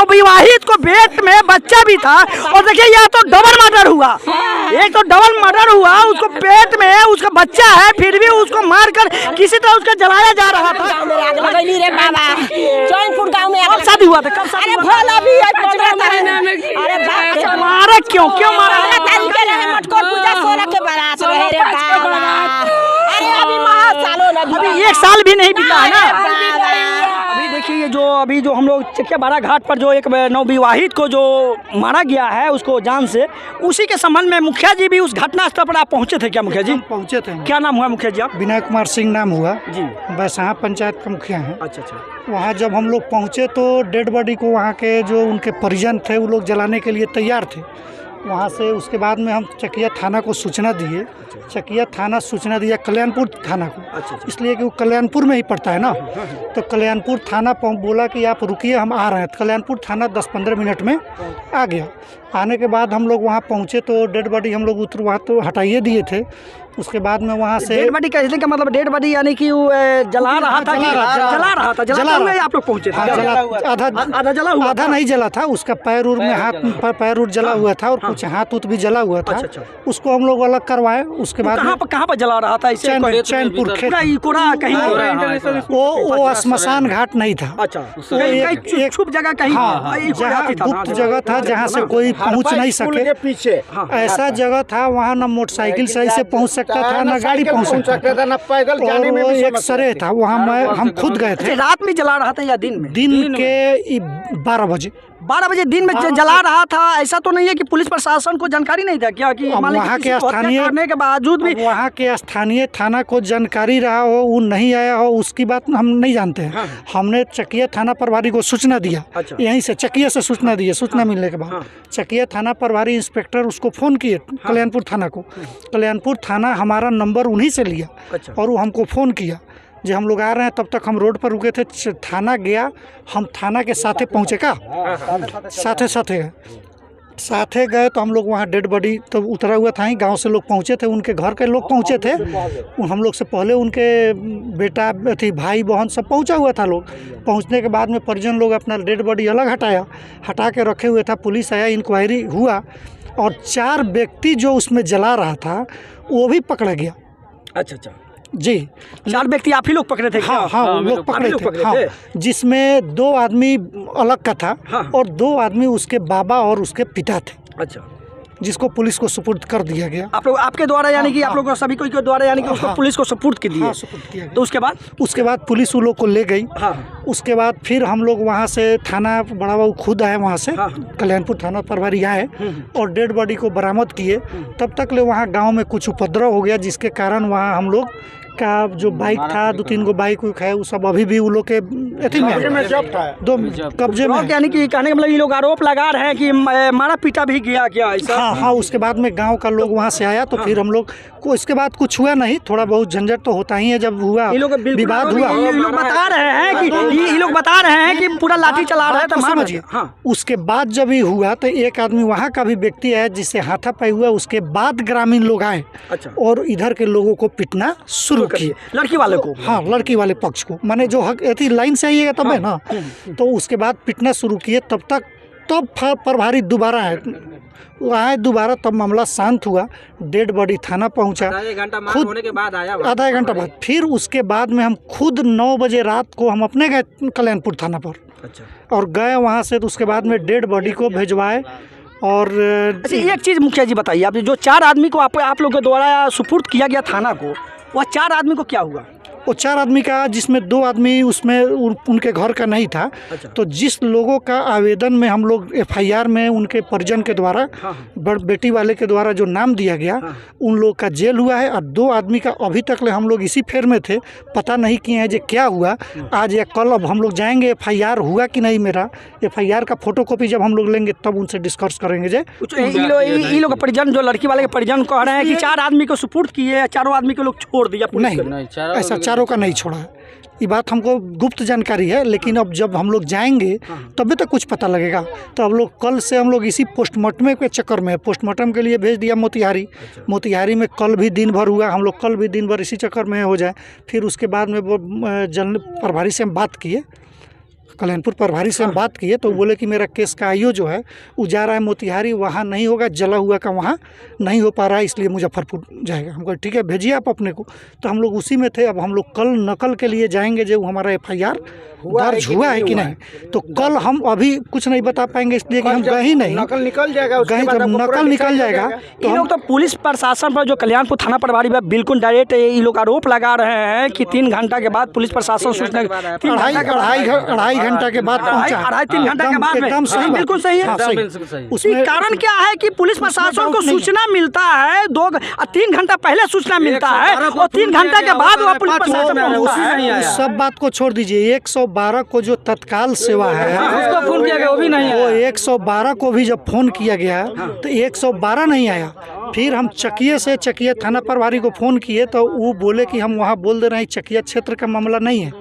नवविवाहित को पेट में बच्चा भी था। और देखिए यह तो डबल मर्डर हुआ, एक तो डबल मर्डर हुआ, उसको पेट में उसका बच्चा है, फिर भी उसको मारकर किसी तरह उसका जलाया जा रहा था। रे बाबा चौनपुर गाँव में कब शादी हुआ था? कब शादी? अरे भोला भी है 15 महीना। अरे मारा क्यों मारा? मटकोर पूजा 16 के बारात रहे रे बाबा। अरे अभी 1 साल भी नहीं बीता है ना। अभी देखिए अभी जो हम लोग चकिया बाड़ा घाट पर जो एक नवविवाहित को जो मारा गया है उसको जान से, उसी के संबंध में मुखिया जी भी उस घटना स्थल पर आप पहुंचे थे क्या? मुखिया जी पहुंचे थे। क्या नाम हुआ मुखिया जी? आप? विनय कुमार सिंह नाम हुआ जी, बैसाहा पंचायत का मुखिया हैं। अच्छा। वहाँ जब हम लोग पहुँचे तो डेड बॉडी को वहाँ के जो उनके परिजन थे वो लोग जलाने के लिए तैयार थे। वहाँ से उसके बाद में हम चकिया थाना को सूचना दिए। चकिया थाना सूचना दिया कल्याणपुर थाना को, इसलिए कि वो कल्याणपुर में ही पड़ता है ना। तो कल्याणपुर थाना बोला कि आप रुकिए हम आ रहे हैं। कल्याणपुर थाना 10-15 मिनट में आ गया। आने के बाद हम लोग वहाँ पहुँचे तो डेड बॉडी हम लोग वहाँ तो हटाइए दिए थे। उसके बाद में वहाँ से डेड बॉडी का मतलब डेड बॉडी यानी कि वो जला रहा था, जला हुआ आप लोग पहुँचे थे? आधा जला हुआ, आधा नहीं जला था। उसका पैर उर में हाथ पैर उर जला हुआ था और कुछ हाथ उत भी जला हुआ था। उसको हम लोग अलग करवाए। उसके बाद कहाँ पर जला रहा था? चैनपुर कहीं वो श्मशान घाट नहीं था। अच्छा, एक छुप जगह कहीं, जहाँ गुप्त जगह था जहाँ से कोई पहुँच नहीं सके। पीछे ऐसा जगह था वहाँ न मोटरसाइकिल सही से पहुँच सकता था, न गाड़ी पहुँच सकता था, न पैदल जाने में भी एक सरे था। वहाँ हम खुद गए थे। रात में जला रहा था या दिन में? दिन के 12 बजे दिन में जला रहा था। ऐसा तो नहीं है कि पुलिस प्रशासन को जानकारी नहीं था क्या कि वहाँ के स्थानीय करने के बावजूद भी वहाँ के स्थानीय थाना को जानकारी रहा हो, वो नहीं आया हो, उसकी बात हम नहीं जानते हैं। हमने चकिया थाना प्रभारी को सूचना दिया। यहीं से चकिया से सूचना दिए। सूचना मिलने के बाद चकिया थाना प्रभारी इंस्पेक्टर उसको फ़ोन किए कल्याणपुर थाना को। कल्याणपुर थाना हमारा नंबर उन्हीं से लिया और वो हमको फ़ोन किया जो हम लोग आ रहे हैं। तब तक हम रोड पर रुके थे। थाना गया, हम थाना के साथे पहुँचे का साथे गए तो हम लोग वहाँ डेड बॉडी तो उतरा हुआ था ही। गांव से लोग पहुँचे थे, उनके घर के लोग पहुँचे थे। हम लोग से पहले उनके बेटा भाई बहन सब पहुँचा हुआ था। लोग पहुँचने के बाद में परिजन लोग अपना डेड बॉडी अलग हटा के रखे हुए था। पुलिस आया, इंक्वायरी हुआ और 4 व्यक्ति जो उसमें जला रहा था वो भी पकड़ा गया। अच्छा जी, 4 व्यक्ति आप ही लोग पकड़े थे? हाँ, लोग पकड़े थे। जिसमें 2 आदमी अलग का था और 2 आदमी उसके बाबा और उसके पिता थे। अच्छा, जिसको पुलिस को सुपुर्द कर दिया गया। आप लोग आपके द्वारा यानी कि आप लोगों सभी को के द्वारा यानी कि उसको पुलिस को सुपुर्द कर दिया? सुपुर्द किया गया। तो उसके बाद पुलिस उन लोग को ले गई। उसके बाद फिर हम लोग वहाँ से थाना बड़ा बाबू खुद आए, वहाँ से कल्याणपुर थाना प्रभारी आए और डेड बॉडी को बरामद किए। तब तक ले वहाँ गाँव में कुछ उपद्रव हो गया, जिसके कारण वहाँ हम लोग का जो बाइक था 2-3 गो बाइक है वो सब अभी भी वो लोग के अथी में कब्जे में। यानी कि कहने का मतलब ये लोग आरोप लगा रहे हैं कि मारा पीटा भी गया क्या ऐसा? हाँ। उसके बाद में गांव का लोग वहां से आया तो फिर हम लोग को इसके बाद कुछ हुआ नहीं। थोड़ा बहुत झंझट तो होता ही है जब हुआ विवाद हुआ। ये लोग बता रहे हैं कि पूरा लाठी चला रहे थे, समझिए। उसके बाद जब ही हुआ तो एक आदमी वहाँ का भी व्यक्ति आया जिससे हाथापाई हुआ। उसके बाद ग्रामीण लोग आए और इधर के लोगों को पिटना शुरू किए, लड़की वाले को। हाँ, लड़की वाले पक्ष को, माने जो हक ऐसी लाइन से आइएगा तब है ना। तो उसके बाद पिटना शुरू किए। तब प्रभारी दोबारा आए दोबारा, तब मामला शांत हुआ। डेड बॉडी थाना पहुंचा खुद होने के बाद आया, आधा घंटा बाद। फिर उसके बाद में हम खुद 9 बजे रात को हम अपने गए कल्याणपुर थाना पर और गए वहाँ से। तो उसके बाद में डेड बॉडी को भिजवाए। और अच्छा, एक चीज़ मुखिया जी बताइए, आप जो 4 आदमी को आप लोग के द्वारा सुपुर्द किया गया थाना को, वह 4 आदमी को क्या हुआ? वो 4 आदमी का, जिसमें 2 आदमी उसमें उनके घर का नहीं था। तो जिस लोगों का आवेदन में हम लोग FIR में उनके परिजन के द्वारा बेटी वाले के द्वारा जो नाम दिया गया, उन लोग का जेल हुआ है। और 2 आदमी का अभी तक ले हम लोग इसी फेर में थे, पता नहीं किए हैं जो क्या हुआ। आज या कल अब हम लोग जाएंगे, FIR हुआ कि नहीं मेरा, FIR का फोटोकॉपी जब हम लोग लेंगे तब उनसे डिस्कस करेंगे। ये लोग परिजन, जो लड़की वाले के परिजन कह रहे हैं कि 4 आदमी को सुपुर्द किए, 4 आदमी को लोग छोड़ दिया। नहीं, ऐसा 4 का नहीं छोड़ा है। ये बात हमको गुप्त जानकारी है, लेकिन अब जब हम लोग जाएंगे तभी तक कुछ पता लगेगा। तो हम लोग कल से हम लोग इसी पोस्टमार्टम के चक्कर में, पोस्टमार्टम के लिए भेज दिया मोतिहारी में। कल भी दिन भर हुआ, हम लोग कल भी दिन भर इसी चक्कर में हो जाए। फिर उसके बाद में वो प्रभारी से हम बात किए, कल्याणपुर प्रभारी से हम बात किए तो बोले कि मेरा केस का आईओ जो है वो जा रहा है मोतिहारी, वहाँ नहीं होगा, जला हुआ का वहाँ नहीं हो पा रहा है, इसलिए मुजफ्फरपुर जाएगा। हम कहा ठीक है भेजिए आप अपने को। तो हम लोग उसी में थे। अब हम लोग कल नकल के लिए जाएंगे जो हमारा FIR दर्ज हुआ है कि नहीं। तो कल हम अभी कुछ नहीं बता पाएंगे इसलिए कि हम गए ही नहीं। नकल निकल जाएगा, गए जब नकल निकल जाएगा तो ये लोग तो पुलिस प्रशासन पर जो कल्याणपुर थाना प्रभारी है बिल्कुल डायरेक्ट ये लोग आरोप लगा रहे हैं कि 3 घंटा के बाद पुलिस प्रशासन सूचना 2.5 घंटा के बाद पहुंचा। 3 घंटा के बाद एकदम सही, बिल्कुल सही है। उसमें कारण क्या है कि पुलिस प्रशासन को सूचना मिलता है 3 घंटा पहले सूचना मिलता है और 3 घंटा के बाद वह पुलिस प्रशासन पहुंचता है। सब बात को छोड़ दीजिए, 112 को जो तत्काल सेवा है उसको फोन किया गया वो भी नहीं वो 112 को भी जब फोन किया गया तो 112 नहीं आया। फिर हम चकिया थाना प्रभारी को फ़ोन किए तो वो बोले कि हम वहाँ बोल दे रहे हैं चकिया क्षेत्र का मामला नहीं है।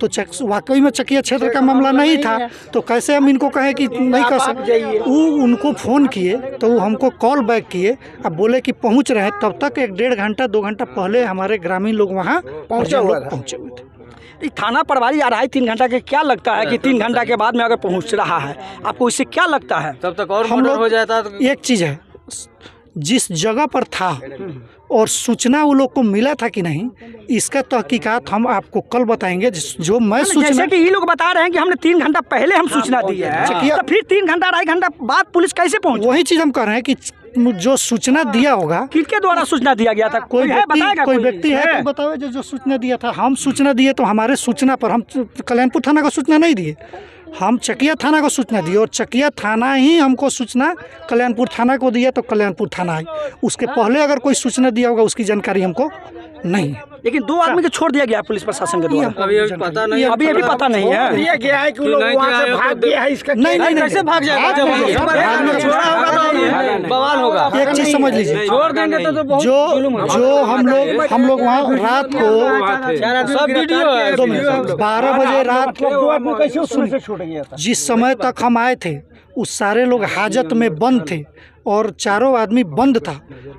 तो वाकई में चकिया क्षेत्र का मामला नहीं था तो कैसे हम इनको कहें कि नहीं कर सकते। वो उनको फ़ोन किए तो वो हमको कॉल बैक किए, अब बोले कि पहुँच रहे हैं। तब तक 1.5 घंटा 2 घंटा पहले हमारे ग्रामीण लोग वहाँ पहुँचे हुए थे। थाना प्रभारी 2.5-3 घंटा के क्या लगता है कि 3 घंटा के बाद में अगर पहुंच रहा है, आपको इससे क्या लगता है? तब तक और हम लोग हो जाता तो एक चीज़ है, जिस जगह पर था और सूचना वो लोग को मिला था कि नहीं, इसका तहकीकात हम आपको कल बताएंगे। जो मैं सूचना, जैसे कि ये लोग बता रहे हैं कि हमने 3 घंटा पहले हम सूचना दी है, तो फिर 3 घंटा 2.5 घंटा बाद पुलिस कैसे पहुंची? वही चीज़ हम कह रहे हैं कि जो सूचना दिया होगा, किसके द्वारा सूचना दिया गया था? कोई व्यक्ति है तो बताओ जो सूचना दिया था। हम सूचना दिए तो हमारे सूचना पर हम कल्याणपुर थाना को सूचना नहीं दिए, हम चकिया थाना को सूचना दिए और चकिया थाना ही हमको सूचना कल्याणपुर थाना को दिया तो कल्याणपुर थाना आई। उसके पहले अगर कोई सूचना दिया होगा उसकी जानकारी हमको नहीं है। लेकिन 2 आदमी को छोड़ दिया गया पुलिस प्रशासन के द्वारा, अभी पता नहीं, अभी पता नहीं है। दिया गया है कि लोग वहाँ से भाग गया है, इसका नहीं कैसे भाग जाएगा? बवाल होगा। एक चीज़ समझ लीजिए, छोड़ देंगे तो जो हम लोग वहाँ रात को सब वीडियो है। 12 बजे रात जिस समय तक हम आए थे उस सारे लोग हाजत में बंद थे और 4 आदमी बंद था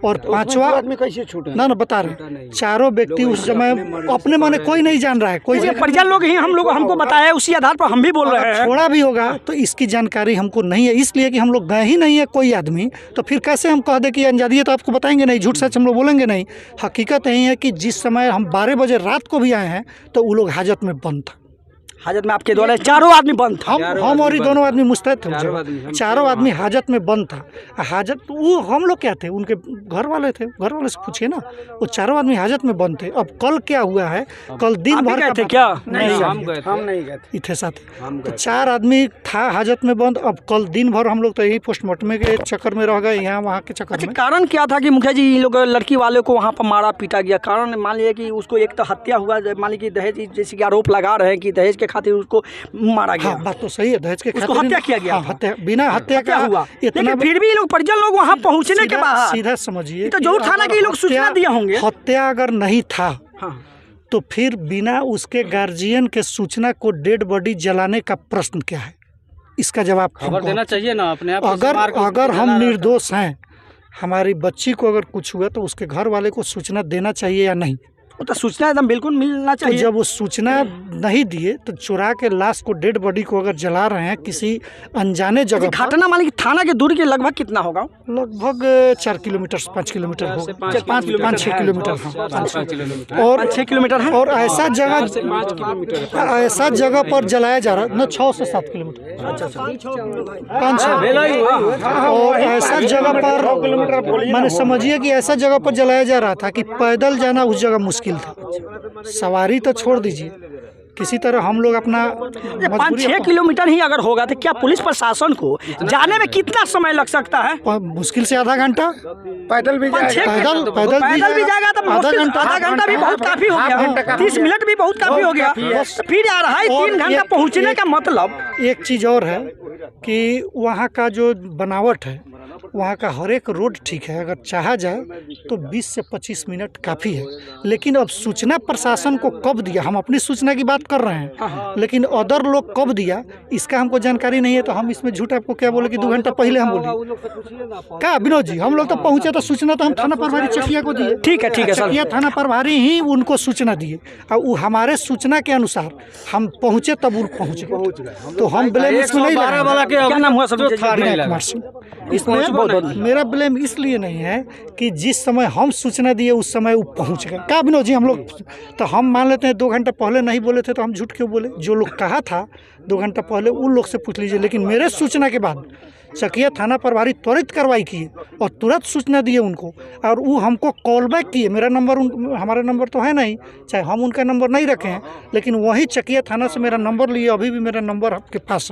और 5वां आदमी कैसे छूटे ना बता रहे 4 व्यक्ति उस समय अपने माने कोई नहीं जान रहा है, कोई परिजन लोग ही हमको बताया, उसी आधार पर हम भी बोल रहे हैं। छोड़ा भी होगा तो इसकी जानकारी हमको नहीं है, इसलिए कि हम लोग गए ही नहीं है कोई आदमी। तो फिर कैसे हम कह दे कि अंजादी है तो आपको बताएंगे नहीं, झूठ सच हम लोग बोलेंगे नहीं। हकीकत यही है कि जिस समय हम 12 बजे रात को भी आए हैं तो वो लोग हाजत में बंद था। हाजत में आपके द्वारा 4 आदमी बंद था। हम और ये दोनों आदमी मुस्तैद थे, 4 आदमी हाजत में बंद था। हाजत वो हम लोग क्या थे, उनके घर वाले थे, घर वाले से पूछिए ना। वो 4 आदमी हाजत में बंद थे। अब कल क्या हुआ है, कल दिन भर गए थे क्या? हम नहीं गए थे, इतने साथ तो 4 आदमी था हाजत में बंद। अब कल दिन भर हम लोग तो यही पोस्टमार्टम के चक्कर में रह गए, यहाँ वहाँ के चक्कर में। कारण क्या था कि मुखिया जी लोग लड़की वाले को वहाँ पर मारा पीटा गया? कारण मान लीजिए कि उसको एक तो हत्या हुआ, मान लीजिए कि दहेज, जैसे कि आरोप लगा रहे हैं कि दहेज के खातिर उसको मारा गया। बात तो सही है, दहेज के उसको हत्या किया गया। हत्या बिना हत्या का हुआ, लेकिन फिर भी लोग परिजन लोग वहाँ पहुँचने के बाद सीधा समझिए तो जरूर थाना के लोग सूचना दिए होंगे। हत्या अगर नहीं था तो फिर बिना उसके गार्जियन के सूचना को डेड बॉडी जलाने का प्रश्न क्या है? इसका जवाब खबर देना चाहिए ना अपने आप। अगर हम निर्दोष हैं, हमारी बच्ची को अगर कुछ हुआ तो उसके घर वाले को सूचना देना चाहिए या नहीं? तो सूचना एकदम बिल्कुल मिलना चाहिए। तो जब वो सूचना नहीं दिए तो चुरा के लाश को, डेड बॉडी को अगर जला रहे हैं किसी अनजाने जगह पर। घटना मान लीजिए थाना के दूरी के लगभग कितना होगा? लगभग 4 किलोमीटर 5 किलोमीटर हो, 5-6 किलोमीटर और 6 किलोमीटर है। और ऐसा जगह पर जलाया जा रहा है ना, 6 से 7 किलोमीटर, 5-6। और ऐसा जगह पर मैंने समझिए कि ऐसा जगह पर जलाया जा रहा था कि पैदल जाना उस जगह मुश्किल था। सवारी तो छोड़ दीजिए, किसी तरह हम लोग अपना 5-6 किलोमीटर ही अगर होगा तो क्या पुलिस प्रशासन को जाने में कितना समय लग सकता है? मुश्किल से आधा घंटा। पैदल भी पैदल भी जाएगा तो आधा घंटा भी बहुत काफी हो गया, 30 मिनट भी बहुत काफी हो गया। फिर 2.5-3 घंटा पहुँचने का मतलब। एक चीज़ और है कि वहाँ का जो बनावट है वहाँ का हर एक रोड ठीक है, अगर चाहा जाए तो 20 से 25 मिनट काफ़ी है। लेकिन अब सूचना प्रशासन को कब दिया, हम अपनी सूचना की बात कर रहे हैं, लेकिन अदर लोग कब दिया इसका हमको जानकारी नहीं है। तो हम इसमें झूठ आपको क्या बोले कि 2 घंटा पहले हम बोले क्या विनोद जी, हम लोग तो पहुँचे तो सूचना तो हम थाना प्रभारी चकिया को दिए। ठीक है सर। चकिया थाना प्रभारी ही उनको सूचना दिए और वो हमारे सूचना के अनुसार हम पहुँचे तब वो पहुँच गए। तो हम ब्लेम इसमें नहीं लगा। क्या नाम हुआ सर? विनय कुमार सिंह। इसमें मेरा ब्लेम इसलिए नहीं है कि जिस समय हम सूचना दिए उस समय वो पहुंच गए। क्या विनोद जी, हम लोग तो हम मान लेते हैं 2 घंटा पहले नहीं बोले थे तो हम झूठ क्यों बोले? जो लोग कहा था 2 घंटा पहले उन लोग से पूछ लीजिए। लेकिन मेरे सूचना के बाद चकिया थाना प्रभारी त्वरित कार्रवाई किए और तुरंत सूचना दिए उनको, और वो हमको कॉल बैक किए। मेरा नंबर हमारा नंबर तो है नहीं, चाहे हम उनका नंबर नहीं रखे हैं, लेकिन वही चकिया थाना से मेरा नंबर लिए, अभी भी मेरा नंबर आपके पास है।